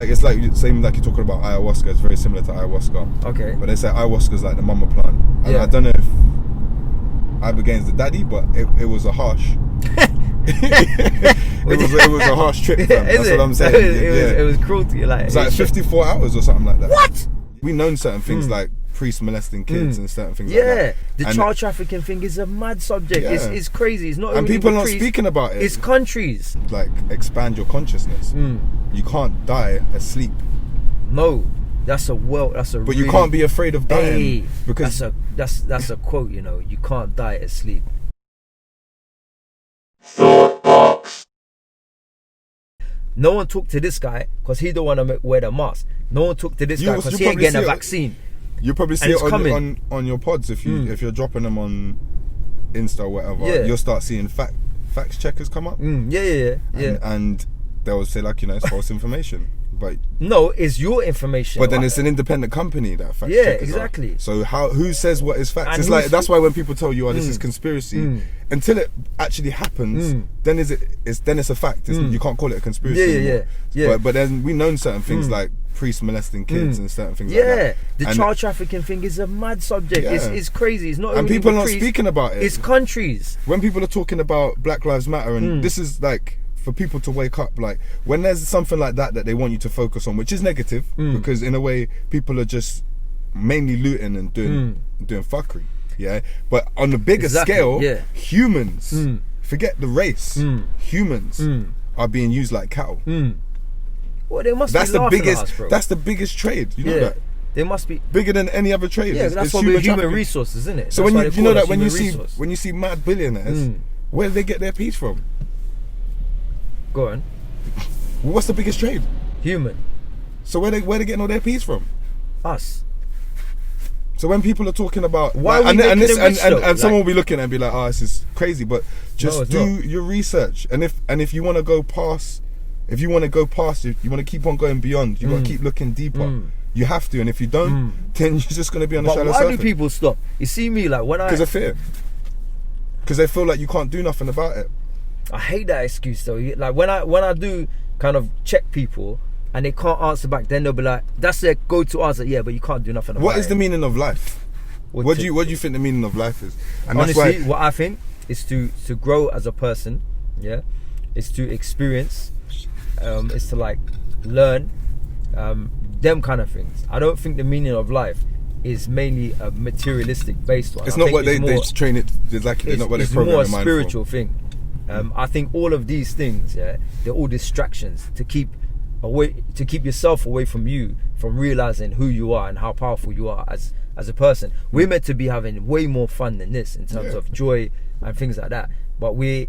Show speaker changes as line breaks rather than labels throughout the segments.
Like it's like same like you're talking about ayahuasca. It's very similar to ayahuasca.
Okay.
But they say ayahuasca's like the mama plant. And
Yeah.
I don't know if Ibogaine the daddy, but it was a harsh. it was a harsh trip. Fam. That's what I'm saying.
It was cruelty. Like
it's like 54 hours or something like that.
What?
We known certain things like priests molesting kids and certain things like that.
Yeah, the child trafficking thing is a mad subject.
Yeah.
It's crazy. It's not.
And
only
people are not
priests,
speaking about it.
It's countries.
Like expand your consciousness. You can't die asleep.
No, that's a
But you can't be afraid of dying because
that's a quote. You know, you can't die asleep. No one talked to this guy because he don't want to wear the mask. No one talked to this guy because he ain't getting a vaccine.
You probably see it on your pods if you're dropping them on Insta or whatever.
Yeah.
You'll start seeing facts checkers come up.
Yeah.
And they'll say like, you know, it's false information. But
no, it's your information.
But then it's an independent company that fact
checkers.
Yeah,
exactly.
Are. So who says what is facts?
And
it's like that's why when people tell you, "Oh, this is conspiracy," until it actually happens, then it's a fact. You can't call it a conspiracy anymore.
Yeah.
But then we known certain things like priests molesting kids and certain things like that.
The child trafficking thing is a mad subject. It's crazy. It's not.
And
only
people are not
priests,
speaking about it.
It's countries.
When people are talking about Black Lives Matter, and this is like for people to wake up, like when there's something like that that they want you to focus on, which is negative because in a way people are just mainly looting and doing fuckery. Yeah, but on the bigger scale, humans, forget the race, humans are being used like cattle.
Well, they must.
That's
be
the biggest.
at us, bro.
That's the biggest trade. You know that.
They must be
bigger than any other trade.
Yeah, that's why we're human resources, isn't it?
So
that's
when you know that when you see mad billionaires, where do they get their piece from?
Go on.
What's the biggest trade?
Human.
So where they getting all their piece from?
Us.
So when people are talking about
and
someone will be looking and be like, "Oh, this is crazy," but just do your research. And if you want to go past, if you want to keep on going beyond, you got to keep looking deeper. You have to, and if you don't, then you're just going to be on the shallow surface.
Why do people stop? You see me like when
because of fear. Because they feel like you can't do nothing about it.
I hate that excuse though. Like when I do kind of check people and they can't answer back, then they'll be like, "That's their go-to answer." Yeah, but you can't do nothing about it.
What is the meaning of life? What do you think the meaning of life is? And
honestly, what I think is to grow as a person. Yeah, it's to experience. It's to like learn. Them kind of things. I don't think the meaning of life is mainly a materialistic based one.
It's not what they train it. It's not what they program your mind for. It's
more a spiritual thing. I think all of these things, they're all distractions to keep yourself away from you, from realizing who you are and how powerful you are as a person. We're meant to be having way more fun than this in terms of joy and things like that. But we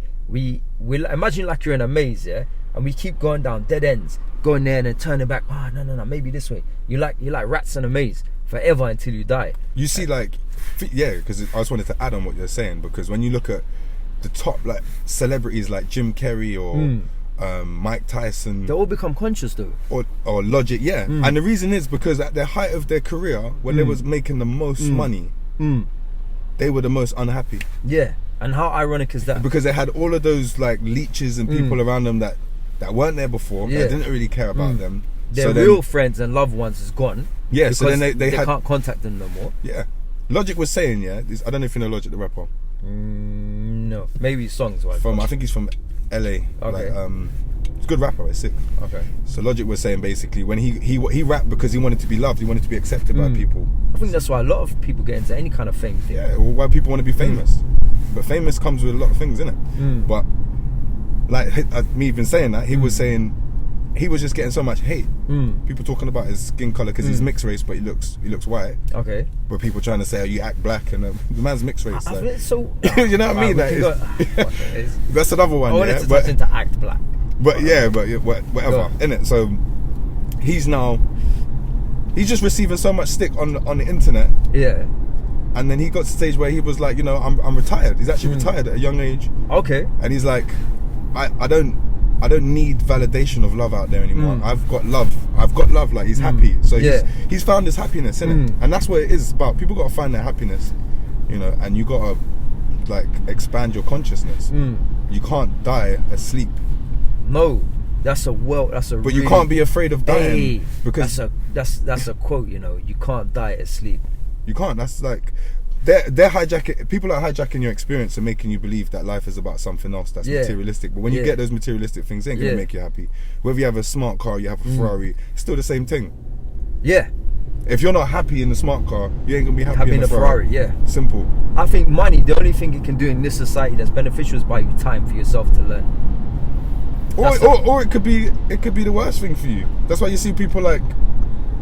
imagine like you're in a maze, and we keep going down dead ends, going there and then turning back. Oh, no, maybe this way. You're like rats in a maze forever until you die. You see,
because I just wanted to add on what you're saying, because when you look at the top like celebrities like Jim Carrey or Mike Tyson,
they all become conscious though,
or Logic, and the reason is because at the height of their career, when they was making the most money, they were the most unhappy.
And how ironic is that?
Because they had all of those like leeches and people around them that weren't there before, that didn't really care about them.
Their real friends and loved ones is gone.
So then they can't
contact them no more.
Logic was saying, I don't know if you know Logic the rapper.
No, maybe songs.
I think he's from LA.
Okay.
He's a good rapper. It's sick.
Okay.
So Logic was saying basically when he rapped because he wanted to be loved, he wanted to be accepted by people.
I think that's why a lot of people get into any kind of fame thing.
Yeah, why people want to be famous. But famous comes with a lot of things, innit? But like me even saying that, he was saying he was just getting so much hate. People talking about his skin color because he's mixed race, but he looks white.
Okay. But
people trying to say, "Oh, you act black," and the man's mixed race.
I think so.
You know what I mean? That's another one.
I wanted to touch into act black.
But whatever, innit? So he's just receiving so much stick on the internet.
Yeah.
And then he got to the stage where he was like, I'm retired. He's actually retired at a young age.
Okay.
And he's like, I don't need validation of love out there anymore. I've got love. Like he's happy. So he's found his happiness, innit? And that's what it is about. People got to find their happiness, and you got to like expand your consciousness. You can't die asleep.
No. That's a
But you can't be afraid of dying,
Hey,
because
that's a quote. You know, you can't die at sleep.
you can't. That's like they're hijacking. People are hijacking your experience and making you believe that life is about something else that's materialistic. But when you get those materialistic things, it ain't gonna make you happy. Whether you have a smart car, you have a Ferrari, it's still the same thing.
Yeah.
If you're not happy in the smart car, you ain't gonna be happy in a Ferrari.
Yeah.
Simple.
I think money, the only thing it can do in this society that's beneficial is buy you time for yourself to learn.
Or it could be the worst thing for you. That's why you see people like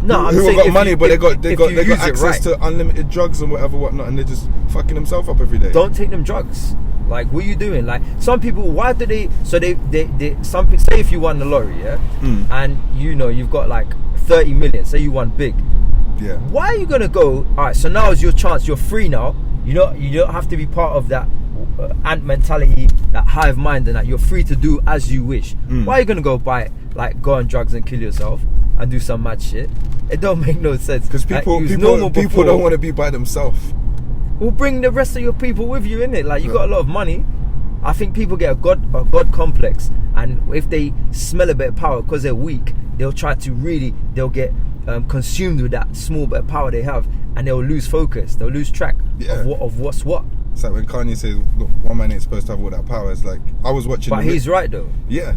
who have got money, but they got access to unlimited drugs and whatnot, and they're just fucking themselves up every day.
Don't take them drugs. Like, what are you doing? Like, some people, why do they? So they some, say if you won the lottery, and you know you've got like 30 million. Say you won big.
Yeah.
Why are you gonna go? All right. So now is your chance. You're free now. You don't have to be part of that ant mentality, that hive mind, and that you're free to do as you wish. Why are you gonna go go on drugs and kill yourself and do some mad shit? It don't make no sense.
Because people don't want to be by themselves.
Well, bring the rest of your people with you, innit? Like, you got a lot of money. I think people get a god complex, and if they smell a bit of power because they're weak, they'll get consumed with that small bit of power they have, and they'll lose focus. They'll lose track of what's what.
It's like when Kanye says, "Look, one man ain't supposed to have all that power." It's like, I was watching.
But he's right though.
Yeah,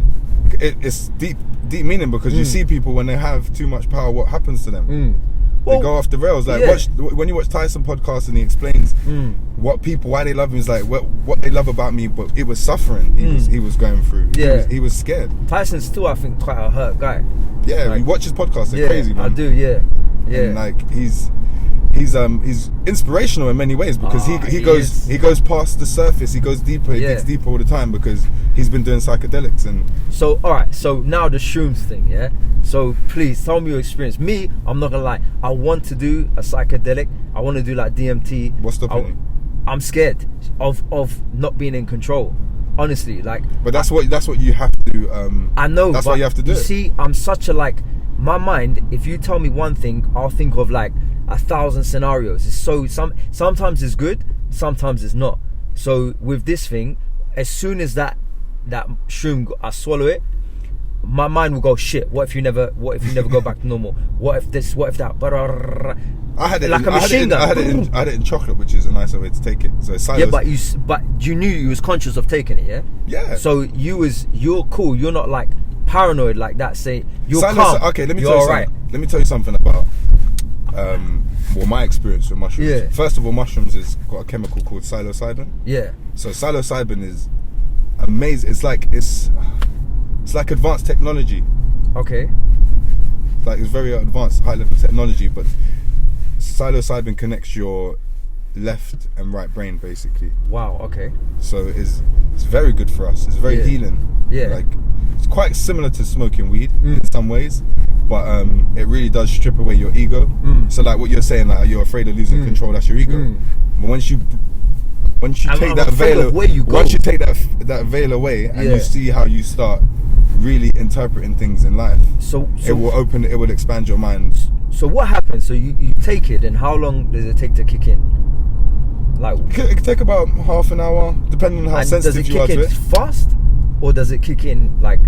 it's deep meaning, because you see people when they have too much power, what happens to them? They go off the rails. Like, when you watch Tyson podcast and he explains why they love him, is like what they love about me, but it was suffering he was going through.
Yeah,
he was scared.
Tyson's still, I think, quite a hurt guy.
Yeah, like, you watch his podcast, they're crazy, man.
I do, yeah.
And like he's inspirational in many ways, because he goes past the surface, he goes deeper, he digs deeper all the time, because he's been doing psychedelics. And
so, all right, so now the shrooms thing, yeah. So please tell me your experience. Me, I'm not gonna lie, I want to do a psychedelic. I want to do like DMT.
What's stopping you?
I'm scared of not being in control. Honestly, like. But
that's what you have to.
I know.
That's why you have to do it.
You see, I'm such a, like, my mind. If you tell me one thing, I'll think of like 1,000 scenarios. It's so sometimes it's good, sometimes it's not. So with this thing, as soon as that shroom, I swallow it, my mind will go, shit, what if you never go back to normal? What if this, what if that?
I had it
like a machine gun.
I had it in chocolate, which is a nicer way to take it. So it's
yeah, but you knew you was conscious of taking it, yeah?
Yeah.
So you're cool, you're not like paranoid like that, say you're calm.
Okay, let me tell you something about my experience with mushrooms.
Yeah.
First of all, mushrooms has got a chemical called psilocybin.
Yeah.
So psilocybin is amazing. It's like advanced technology.
Okay.
It's very advanced, high level technology, but psilocybin connects your left and right brain, basically.
Wow. Okay.
So it's very good for us. It's very healing.
Yeah.
Like, it's quite similar to smoking weed in some ways, but it really does strip away your ego. So like what you're saying, like you're afraid of losing control, that's your ego. But once you take that veil away and you see how you start really interpreting things in life, so it will expand your mind.
So what happens? So you take it, and how long does it take to kick in? Like,
it could take about half an hour, depending on how sensitive you are to it.
Does it kick in fast, or does it kick in like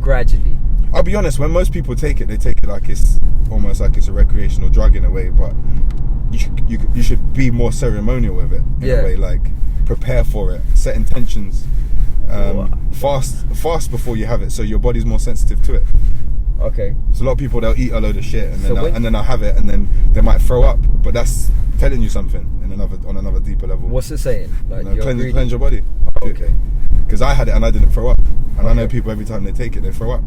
gradually?
I'll be honest, when most people take it, they take it like it's almost like it's a recreational drug in a way, but you should be more ceremonial with it in a way, like prepare for it, set intentions, fast before you have it, so your body's more sensitive to it.
Okay.
So a lot of people, they'll eat a load of shit and then they'll have it, and then they might throw up, but that's telling you something on another deeper level.
What's it saying? Like,
cleanse your body.
Okay.
Because I had it and I didn't throw up, and I know people every time they take it they throw up.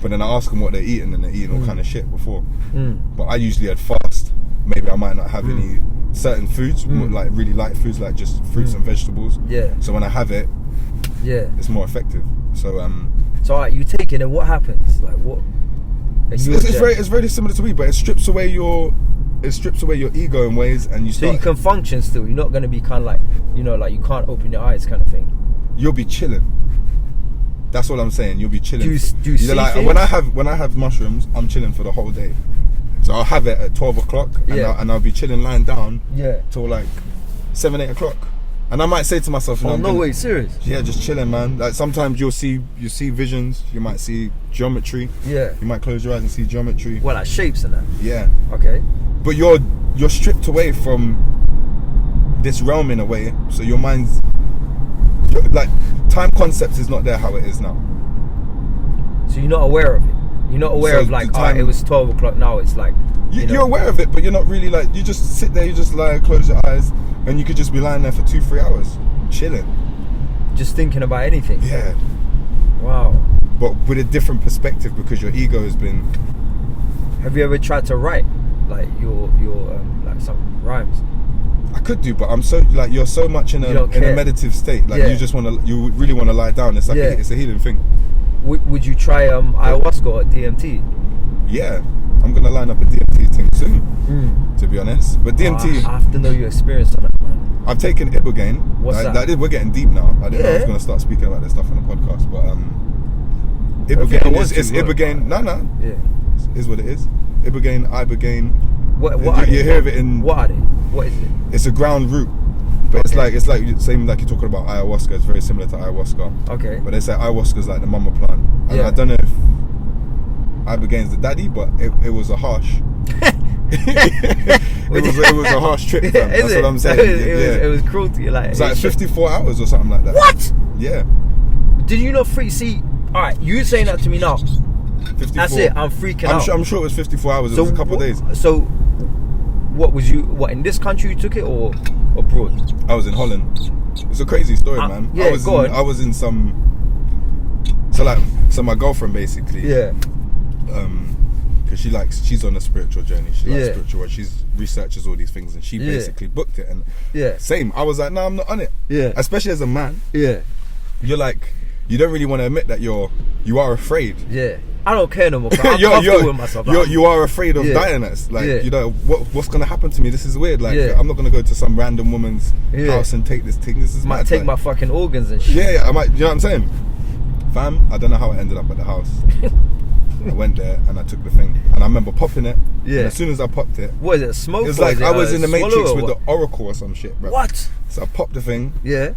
But then I ask them what they're eating, and they're eating all kind of shit before. But I usually had fast. Maybe I might not have any certain foods, like really light foods, like just fruits and vegetables. Yeah. So when I have it, it's more effective. So
so you take it, and what happens? Like what?
It's very similar to weed, but it strips away your ego in ways, and you start.
So you can function still. You're not going to be kind of like like you can't open your eyes, kind of thing.
You'll be chilling. That's what I'm saying. You'll be chilling.
Do you see
like
things?
when I have mushrooms, I'm chilling for the whole day. So I'll have it at 12 o'clock, and I'll be chilling lying down till like 7, 8 o'clock. And I might say to myself,
oh, no way, serious?
Yeah, just chilling, man. Like sometimes you see visions, you might see geometry.
Yeah.
You might close your eyes and see geometry.
Well, like shapes and that.
Yeah.
Okay.
But you're stripped away from this realm in a way, so your mind's like time concept is not there how it is now.
So you're not aware of it. You're not aware
So
of like,
the time-
it was 12 o'clock. Now it's like.
You're aware of it, but you're not really like, you just sit there, you just lie, close your eyes, and you could just be lying there for 2-3 hours, chilling.
Just thinking about anything.
Yeah.
Wow.
But with a different perspective because your ego has been.
Have you ever tried to write like your like some rhymes?
I could do, but I'm so like you're so much in a meditative state. Like you really want to lie down. It's like it's a healing thing.
Would you try ayahuasca or DMT?
Yeah, I'm gonna line up a DMT thing soon. To be honest, but DMT.
I have to know your experience on that, man.
I've taken Ibogaine.
What's that?
We're getting deep now. I didn't know I was gonna start speaking about this stuff on the podcast, but Ibogaine is Ibogaine. No.
Yeah.
Is what it is. Ibogaine, Ibogaine.
What
you hear of it in?
What are they? What is it?
It's a ground root, but it's like same like you're talking about ayahuasca. It's very similar to ayahuasca.
Okay.
But they say ayahuasca's like the mama plant. I don't know if Ibogaine's the daddy, but it was a harsh. it was a harsh trip. Fam. That's what I'm saying.
It was cruelty. Like
it's like 54 hours or something like that.
What?
Yeah.
Did you not see? All right, you saying that to me now.
54.
That's it. I'm freaking out.
I'm sure it was 54 hours. It was a couple of days.
So, what was you? What in this country you took it or abroad?
I was in Holland. It's a crazy story, man.
Yeah,
I was in some. So my girlfriend basically.
Yeah.
Because she's on a spiritual journey. She likes spiritual work. She's researches all these things, and she basically booked it. And same. I was like, no, I'm not on it. Yeah. Especially as a man.
Yeah.
You're like, you don't really want to admit that you are afraid.
Yeah. I don't care no more. I'm comfortable with myself.
You are afraid of dying. Like, you know, what's gonna happen to me? This is weird. Like, I'm not gonna go to some random woman's house and take this thing. This is
might
mad.
take my fucking organs and shit.
Yeah, I might. You know what I'm saying? Fam, I don't know how I ended up at the house. I went there and I took the thing, and I remember popping it. Yeah. And as soon as I popped it,
what is it? Smoke?
It was like I was in the Matrix with the Oracle or some shit, bro.
What?
So I popped the thing.
Yeah.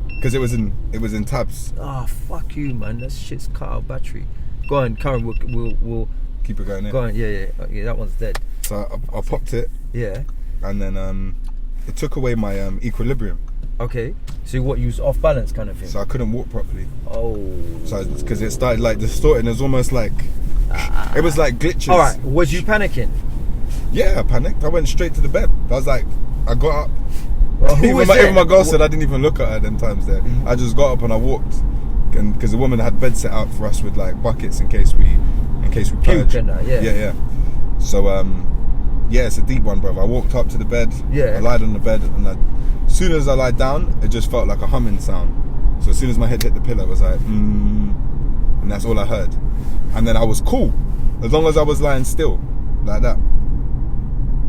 Because it was in tabs.
Oh, fuck you, man. That shit's cut out battery. Go on, Karen. We'll
keep it going.
Go on. Yeah. That one's dead.
So I popped it.
Yeah.
And then it took away my equilibrium.
Okay. So what? You was off balance, kind of thing.
So I couldn't walk properly.
Oh.
So because it started like distorting. It was almost like it was like glitches.
All right. Was you panicking?
Yeah, I panicked. I went straight to the bed. I was like, I got up.
Well,
even my girl said I didn't even look at her them times there. Mm-hmm. I just got up and I walked, and because the woman had bed set out for us with like buckets in case we purge.
And that,
yeah. So it's a deep one, bro. I walked up to the bed.
Yeah.
I lied on the bed, and as soon as I lied down, it just felt like a humming sound. So as soon as my head hit the pillow, it was like, and that's all I heard. And then I was cool, as long as I was lying still, like that.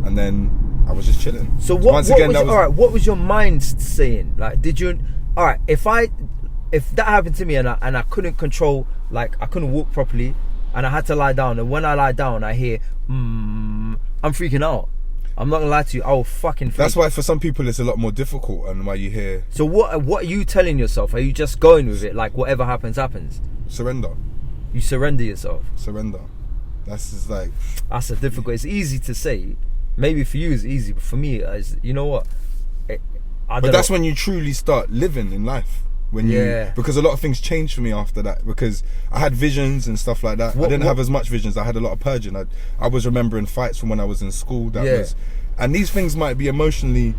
And then I was just chilling.
So what was your mind saying? Like, did you? All right, if that happened to me and I couldn't control, like I couldn't walk properly, and I had to lie down, and when I lie down, I hear, I'm freaking out. I'm not gonna lie to you. I will fucking freak.
That's why for some people it's a lot more difficult, and why you hear.
So what are you telling yourself? Are you just going with it? Like whatever happens, happens.
Surrender.
You surrender yourself.
Surrender. That's just like.
That's a difficult. It's easy to say. Maybe for you it's easy, but for me, you know what?
But that's when you truly start living in life. Because a lot of things changed for me after that. Because I had visions and stuff like that. I didn't have as much visions. I had a lot of purging. I was remembering fights from when I was in school. And these things might be emotionally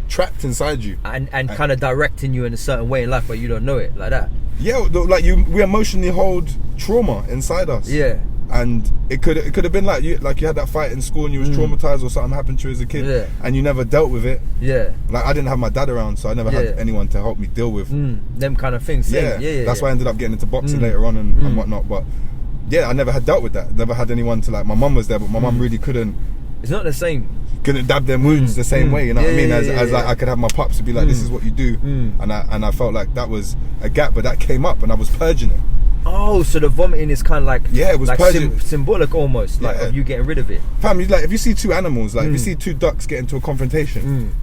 trapped inside you. And
kind of directing you in a certain way in life, but you don't know it, like that.
Yeah, like we emotionally hold trauma inside us.
Yeah.
And it could have been like you had that fight in school and you was traumatized, or something happened to you as a kid, and you never dealt with it. Yeah. Like I didn't have my dad around, so I never had anyone to help me deal with
them kind of things. Yeah.
That's why I ended up getting into boxing later on and whatnot. But I never had dealt with that. Never had anyone to, like, my mum was there, but my mum really couldn't.
It's not the same.
Couldn't dab their wounds the same way, you know what I mean? As like I could have my pops to be like, this is what you do, and I felt like that was a gap, but that came up and I was purging it.
Oh, so the vomiting is kind of like
it was like
symbolic almost, like of you getting rid of it.
Fam, like if you see two animals, like if you see two ducks get into a confrontation,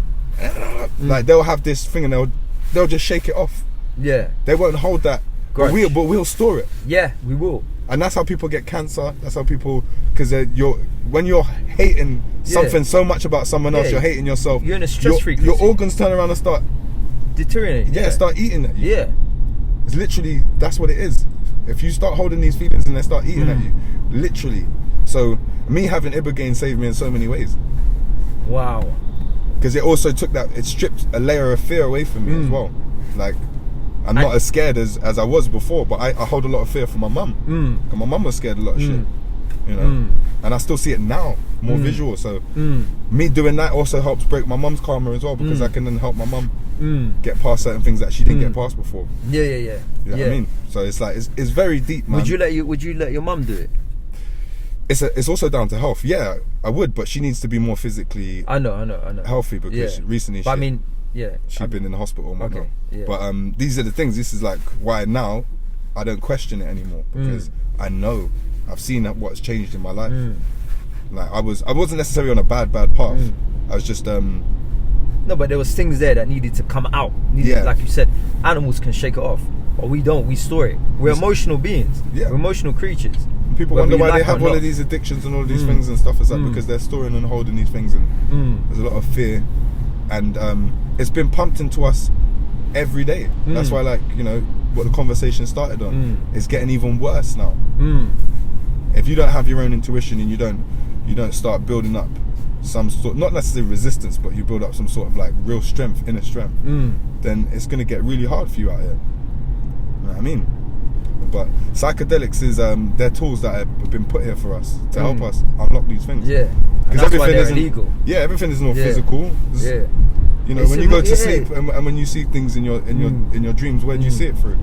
Like they'll have this thing and they'll just shake it off.
Yeah.
They won't hold that. But
Grudge.
we'll store it.
Yeah, we will.
And that's how people get cancer. That's how people, because when you're hating something so much about someone else, you're hating yourself.
You're in a stress frequency.
Your organs turn around and start
deteriorating.
Yeah, start eating at you.
Yeah.
It's literally, that's what it is. If you start holding these feelings and they start eating at you, literally. So me having Ibogaine saved me in so many ways.
Wow.
Because it also it stripped a layer of fear away from me as well. Like, I'm not as scared as I was before, but I hold a lot of fear for my mum. Because my mum was scared of a lot of shit, you know. And I still see it now, more visual. So me doing that also helps break my mum's karma as well, because I can then help my mum get past certain things that she didn't get past before.
Yeah.
You know what I mean? So it's like it's very deep, man.
Would you let your mum do it?
It's also down to health. Yeah, I would, but she needs to be more physically
I know.
healthy, because recently she's been in the hospital and whatnot. But these are the things. This is like why now I don't question it anymore, because I know I've seen what's changed in my life. Like I wasn't necessarily on a bad path. I was just
no, but there was things there that needed to come out. Like you said, animals can shake it off, but we don't. We store it. We're emotional beings. Yeah. We're emotional creatures.
People wonder why they have all of these addictions and all of these things and stuff. It's like because they're storing and holding these things, and there's a lot of fear, and it's been pumped into us every day. That's why, like, you know, what the conversation started on, it's getting even worse now. If you don't have your own intuition and you don't start building up some sort, not necessarily resistance, but you build up some sort of like real strength, inner strength, then it's gonna get really hard for you out here. You know what I mean? But psychedelics is they're tools that have been put here for us to help us unlock these things.
Yeah,
because everything is illegal. Yeah, everything is not physical.
Yeah,
you know, when you go to sleep and when you see things in your dreams, where do you see it through?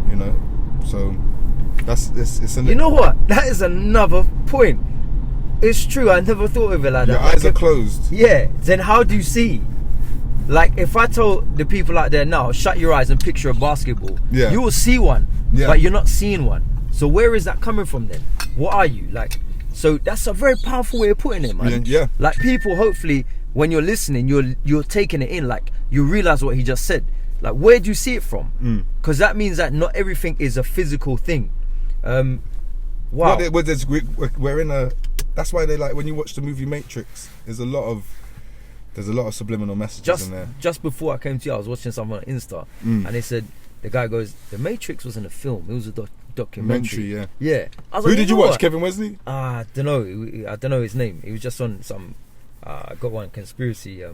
You know, so it's you
know what? That is another point. It's true. I never thought of it like that.
Your eyes are closed.
Yeah. Then how do you see? Like, if I told the people out there now, shut your eyes and picture a basketball, you will see one, but you're not seeing one. So where is that coming from then? What are you? Like, so that's a very powerful way of putting it, man.
Yeah.
Like, people, hopefully, when you're listening, you're taking it in. Like, you realize what he just said. Like, where do you see it from? Because that means that not everything is a physical thing. Wow.
Well, we're in a... That's why they like, when you watch the movie Matrix, there's a lot of subliminal messages in there. Just
before I came to you, I was watching something on Insta, and they said, the guy goes, the Matrix wasn't a film, it was a documentary. Yeah. I was
Who
like,
did you watch? Kevin Wesley?
I don't know. I don't know his name. He was just on some. I got one conspiracy. I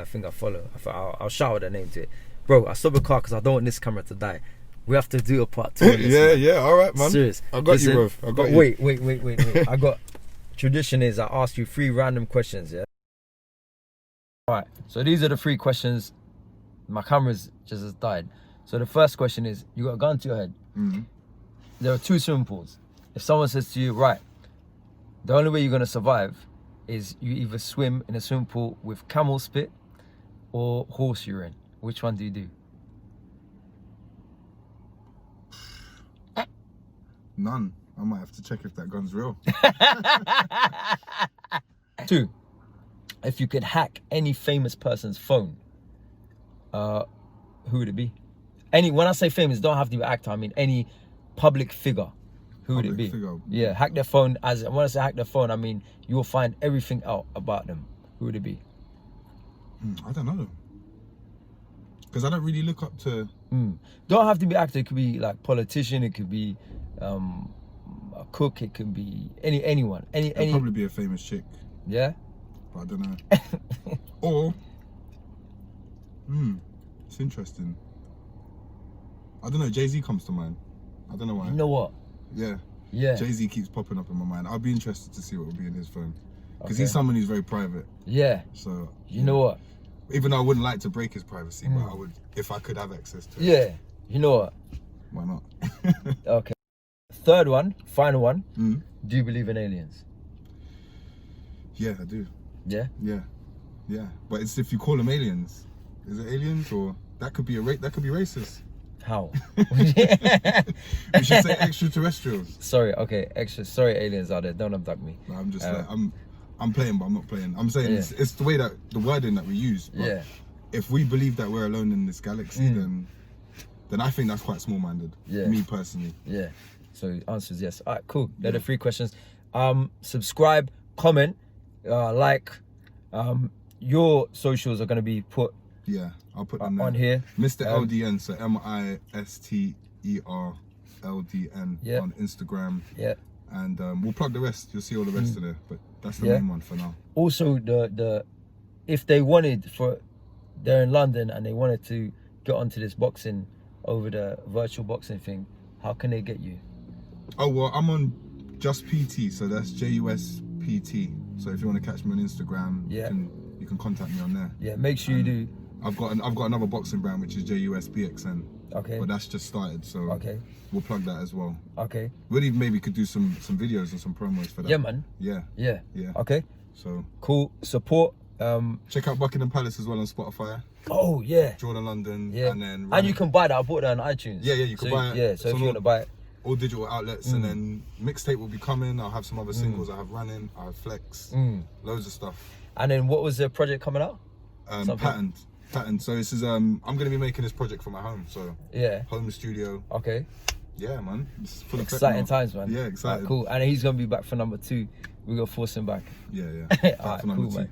think I follow. I'll shout out that name to it, bro. I stopped the car because I don't want this camera to die. We have to do a part 2.
Yeah. All right, man.
Serious.
I got you, bro. I got you.
Wait. I got. Tradition is I ask you 3 random questions. Yeah. Alright, so these are the 3 questions. My camera's just died. So the first question is, you got a gun to your head. There are 2 swimming pools. If someone says to you, right, the only way you're going to survive is you either swim in a swimming pool with camel spit or horse urine. Which one do you do?
None. I might have to check if that gun's real.
2. If you could hack any famous person's phone, who would it be? When I say famous, don't have to be an actor. I mean any public figure. Who would it be? Yeah, hack their phone. When I say hack their phone, I mean you will find everything out about them. Who would it be?
I don't know. Because I don't really look up to...
Don't have to be actor. It could be like politician. It could be a cook. It could be anyone. It'd
probably be a famous chick.
Yeah?
But I don't know. Or... it's interesting. I don't know. Jay-Z comes to mind. I don't know why.
You know what?
Yeah.
Yeah.
Jay-Z keeps popping up in my mind. I'll be interested to see what will be in his phone. Because he's someone who's very private.
Yeah.
So...
You know what?
Even though I wouldn't like to break his privacy, but I would, if I could have access to it.
Yeah. You know what?
Why not?
Okay. Third one, final one. Do you believe in aliens?
Yeah, I do.
Yeah?
Yeah. But it's if you call them aliens. Is it aliens or that could be that could be racist.
How?
We should say extraterrestrials.
Sorry, okay, sorry aliens out there, don't abduct me.
No, I'm just like I'm I'm playing, but I'm not playing. I'm saying it's the way that the wording that we use. But if we believe that we're alone in this galaxy, then I think that's quite small-minded.
Yeah.
Me personally.
Yeah. So answer is yes. All right, cool. They're the 3 questions. Subscribe, comment, like. Your socials are going to be put.
Yeah, I'll put them there.
On here.
Mr. LDN, so MISTERLDN on Instagram.
Yeah.
And we'll plug the rest. You'll see all the rest of there, but that's the main one for now.
Also, if they wanted they're in London and they wanted to get onto this boxing over the virtual boxing thing, how can they get you?
Oh well, I'm on Just PT, so that's JUSBXN. So if you want to catch me on Instagram, you can contact me on there. Yeah,
make sure you do.
I've got another boxing brand which is JUSBXN.
Okay.
But that's just started, so we'll plug that as well.
Okay.
Really, maybe could do some videos and some promos for that.
Yeah, man.
Yeah.
Okay.
So
cool. Support.
Check out Buckingham Palace as well on Spotify.
Oh yeah.
Jordan London.
Yeah.
And
you can buy that. I bought that on iTunes.
Yeah, you can buy it.
Yeah. So if you want to buy it.
All digital outlets, and then mixtape will be coming. I'll have some other singles I have running. I have flex, loads of stuff. And
then what was the project coming out?
Patterned. So this is I'm gonna be making this project from my home. So home studio.
Okay.
Yeah, man. It's full of
exciting times, man.
Yeah, excited.
Right, cool. And he's gonna be back for number 2. We're gonna force him back.
Yeah.
Alright, cool, man.